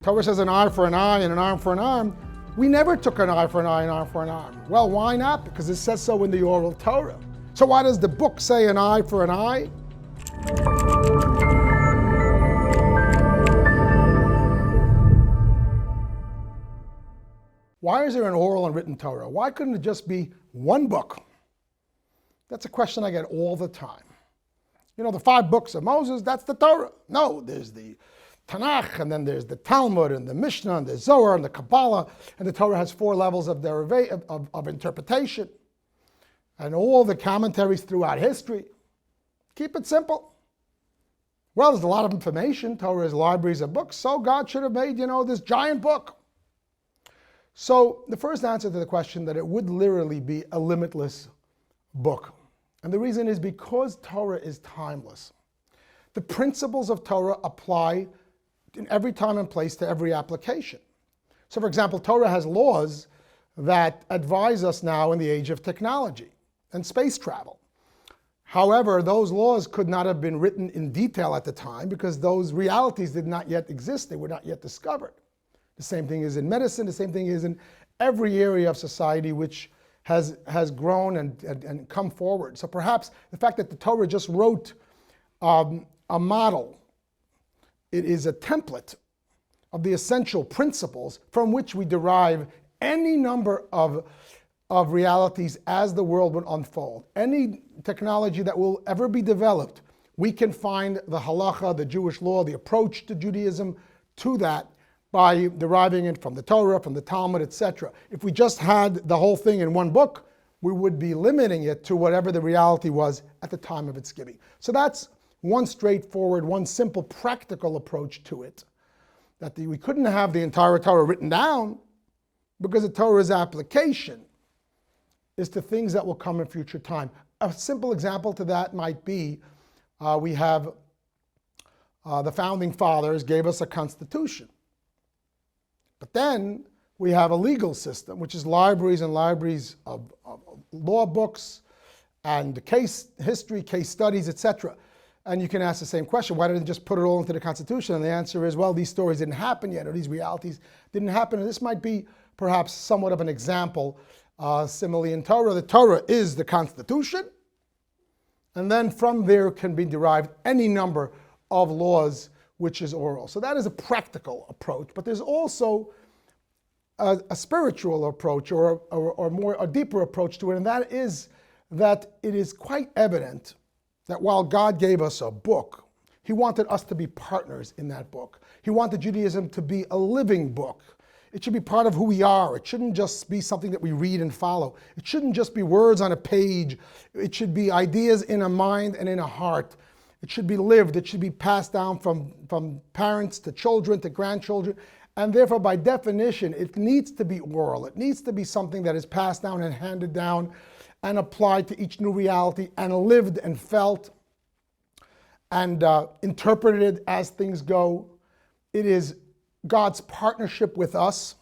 Torah says an eye for an eye and an arm for an arm. We never took an eye for an eye and an arm for an arm. Well, why not? Because it says so in the oral Torah. So why does the book say an eye for an eye? Why is there an oral and written Torah? Why couldn't it just be one book? That's a question I get all the time. You know, the 5 books of Moses, that's the Torah. No, there's the Tanakh, and then there's the Talmud, and the Mishnah, and the Zohar, and the Kabbalah, and the Torah has 4 levels of interpretation, and all the commentaries throughout history. Keep it simple. Well, there's a lot of information. Torah is libraries of books, so God should have made, this giant book. So the first answer to the question that it would literally be a limitless book. And the reason is because Torah is timeless. The principles of Torah apply in every time and place to every application. So for example, Torah has laws that advise us now in the age of technology and space travel. However, those laws could not have been written in detail at the time because those realities did not yet exist. They were not yet discovered. The same thing is in medicine. The same thing is in every area of society which has grown and come forward. So perhaps the fact that the Torah just wrote a model, it is a template of the essential principles from which we derive any number of realities as the world would unfold. Any technology that will ever be developed, we can find the halacha, the Jewish law, the approach to Judaism to that by deriving it from the Torah, from the Talmud, etc. If we just had the whole thing in one book, we would be limiting it to whatever the reality was at the time of its giving. So that's one straightforward, one simple, practical approach to it. That we couldn't have the entire Torah written down because the Torah's application is to things that will come in future time. A simple example to that might be we have the founding fathers gave us a constitution. But then we have a legal system, which is libraries and libraries of law books and case history, case studies, etc. And you can ask the same question, why didn't they just put it all into the Constitution? And the answer is, well, these stories didn't happen yet, or these realities didn't happen. And this might be perhaps somewhat of an example. Similarly in Torah, the Torah is the Constitution. And then from there can be derived any number of laws which is oral. So that is a practical approach. But there's also a spiritual approach or a deeper approach to it. And that is that it is quite evident that while God gave us a book, He wanted us to be partners in that book. He wanted Judaism to be a living book. It should be part of who we are. It shouldn't just be something that we read and follow. It shouldn't just be words on a page. It should be ideas in a mind and in a heart. It should be lived. It should be passed down from parents to children to grandchildren. And therefore, by definition, it needs to be oral. It needs to be something that is passed down and handed down and applied to each new reality and lived and felt and interpreted as things go. It is God's partnership with us.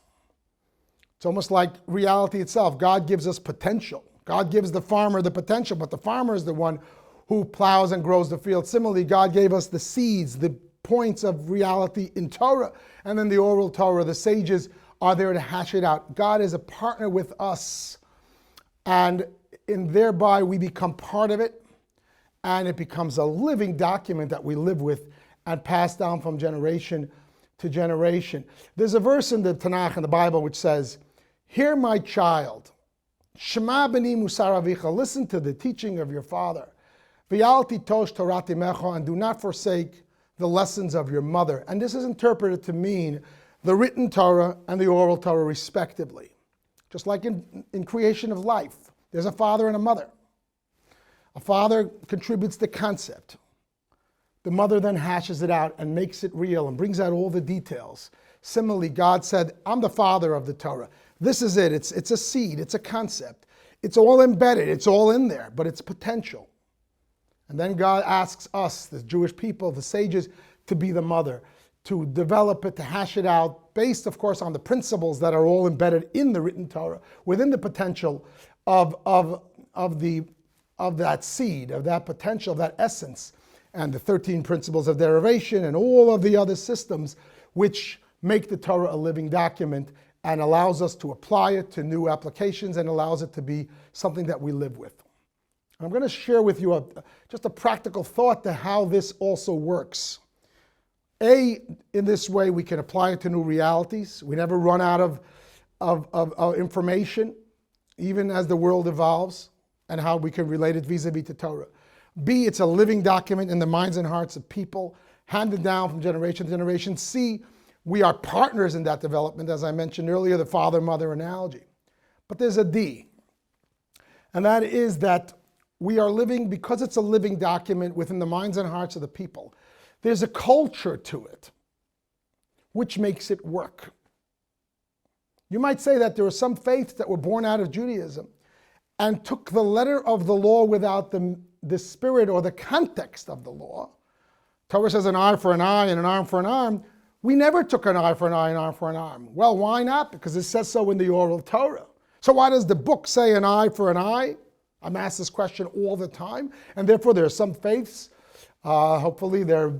It's almost like reality itself. God gives us potential. God gives the farmer the potential, but the farmer is the one who plows and grows the field. Similarly, God gave us the seeds, the points of reality in Torah, and then the oral Torah. The sages are there to hash it out. God is a partner with us, and thereby we become part of it, and it becomes a living document that we live with and pass down from generation to generation. There's a verse in the Tanakh, in the Bible, which says, "Hear my child, Shema b'ni musar avicha, listen to the teaching of your father. V'yal titosh Torah imecha, and do not forsake the lessons of your mother." And this is interpreted to mean the written Torah and the oral Torah respectively. Just like in creation of life, there's a father and a mother. A father contributes the concept. The mother then hashes it out and makes it real and brings out all the details. Similarly, God said, I'm the father of the Torah. This is it. It's a seed. It's a concept. It's all embedded. It's all in there, but it's potential. And then God asks us, the Jewish people, the sages, to be the mother, to develop it, to hash it out, based, of course, on the principles that are all embedded in the written Torah, within the potential of that seed, of that potential, of that essence, and the 13 principles of derivation, and all of the other systems which make the Torah a living document and allows us to apply it to new applications and allows it to be something that we live with. I'm going to share with you just a practical thought to how this also works. In this way, we can apply it to new realities. We never run out of information, even as the world evolves, and how we can relate it vis-a-vis to Torah. B, it's a living document in the minds and hearts of people, handed down from generation to generation. C, we are partners in that development, as I mentioned earlier, the father-mother analogy. But there's a D, and that is that we are living, because it's a living document within the minds and hearts of the people, there's a culture to it, which makes it work. You might say that there are some faiths that were born out of Judaism and took the letter of the law without the spirit or the context of the law. Torah says an eye for an eye and an arm for an arm. We never took an eye for an eye and an arm for an arm. Well, why not? Because it says so in the oral Torah. So why does the book say an eye for an eye? I'm asked this question all the time. And therefore there are some faiths, hopefully they're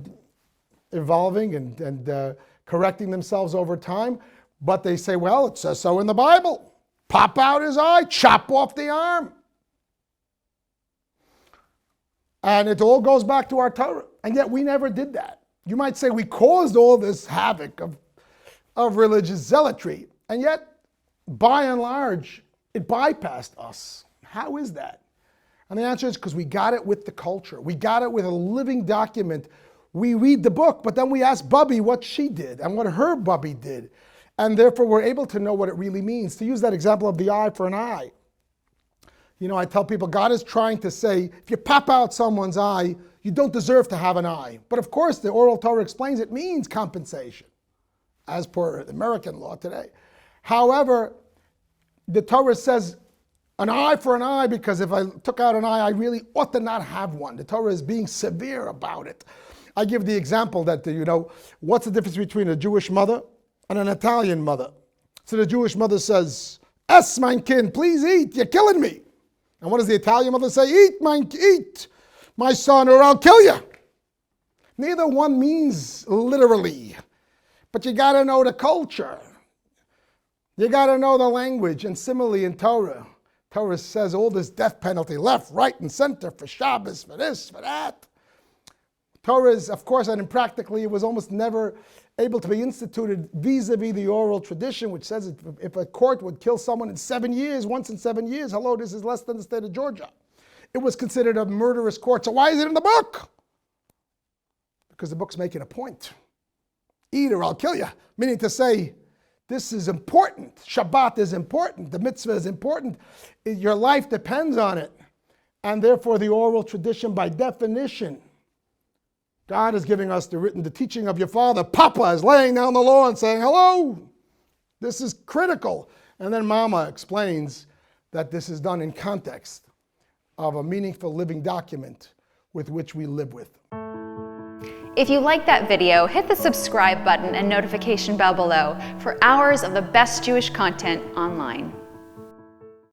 evolving and correcting themselves over time. But they say, well, it says so in the Bible. Pop out his eye, chop off the arm. And it all goes back to our Torah. And yet we never did that. You might say we caused all this havoc of religious zealotry. And yet, by and large, it bypassed us. How is that? And the answer is because we got it with the culture. We got it with a living document. We read the book, but then we ask Bubby what she did and what her Bubby did. And therefore, we're able to know what it really means. To use that example of the eye for an eye. You know, I tell people, God is trying to say, if you pop out someone's eye, you don't deserve to have an eye. But of course, the oral Torah explains it means compensation, as per American law today. However, the Torah says an eye for an eye, because if I took out an eye, I really ought to not have one. The Torah is being severe about it. I give the example that, what's the difference between a Jewish mother and an Italian mother? So the Jewish mother says, "Es, mein Kind, please eat, you're killing me." And what does the Italian mother say? "Eat, my son, or I'll kill you." Neither one means literally, but you got to know the culture. You got to know the language. And similarly in Torah, Torah says all this death penalty, left, right, and center, for Shabbos, for this, for that. Torah is, of course, and practically it was almost never able to be instituted vis-a-vis the oral tradition, which says if a court would kill someone in 7 years, once in 7 years, hello, this is less than the state of Georgia. It was considered a murderous court. So why is it in the book? Because the book's making a point. Eat or I'll kill you. Meaning to say, this is important. Shabbat is important. The mitzvah is important. Your life depends on it. And therefore the oral tradition, by definition, God is giving us the teaching of your father. Papa is laying down the law and saying, hello, this is critical. And then Mama explains that this is done in context of a meaningful living document with which we live with. If you like that video, hit the subscribe button and notification bell below for hours of the best Jewish content online.